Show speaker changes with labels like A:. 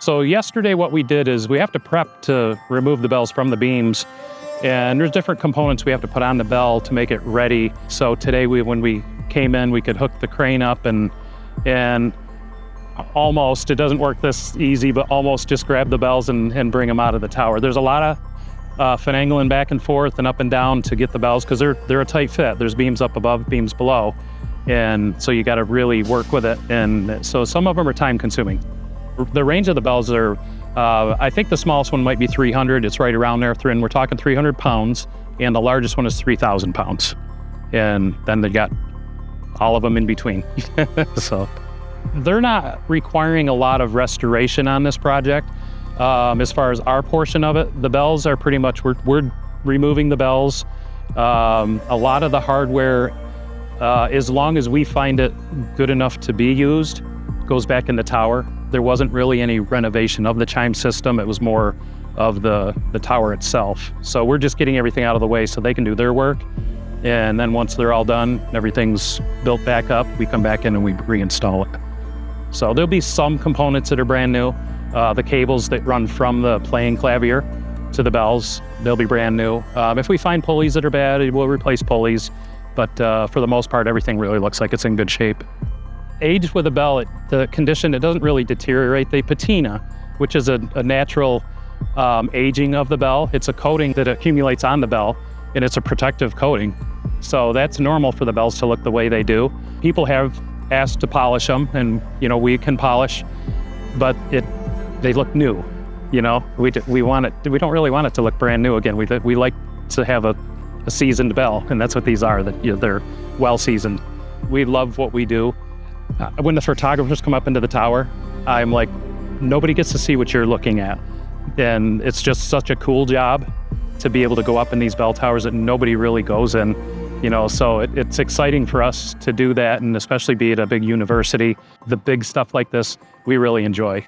A: So yesterday what we did is we have to prep to remove the bells from the beams, and there's different components we have to put on the bell to make it ready. So today when we came in, we could hook the crane up and almost, it doesn't work this easy, but almost just grab the bells and bring them out of the tower. There's a lot of finagling back and forth and up and down to get the bells because they're a tight fit. There's beams up above, beams below. And so you got to really work with it. And so some of them are time consuming. The range of the bells are, I think the smallest one might be 300. It's right around there. And we're talking 300 pounds. And the largest one is 3,000 pounds. And then they got all of them in between. So they're not requiring a lot of restoration on this project. As far as our portion of it, the bells are pretty much, we're removing the bells. A lot of the hardware, as long as we find it good enough to be used, goes back in the tower. There wasn't really any renovation of the chime system. It was more of the tower itself. So we're just getting everything out of the way so they can do their work. And then once they're all done, everything's built back up, we come back in and we reinstall it. So there'll be some components that are brand new. The cables that run from the playing clavier to the bells, they'll be brand new. If we find pulleys that are bad, we'll replace pulleys. But for the most part, everything really looks like it's in good shape. Aged with a bell, the condition, it doesn't really deteriorate. They patina, which is a natural aging of the bell. It's a coating that accumulates on the bell, and it's a protective coating. So that's normal for the bells to look the way they do. People have asked to polish them, and we can polish, but they look new. We don't really want it to look brand new again. We like to have a seasoned bell, and that's what these are. That they're well seasoned. We love what we do. When the photographers come up into the tower, I'm like, nobody gets to see what you're looking at, and it's just such a cool job to be able to go up in these bell towers that nobody really goes in. So it's exciting for us to do that, and especially be at a big university. The big stuff like this, we really enjoy.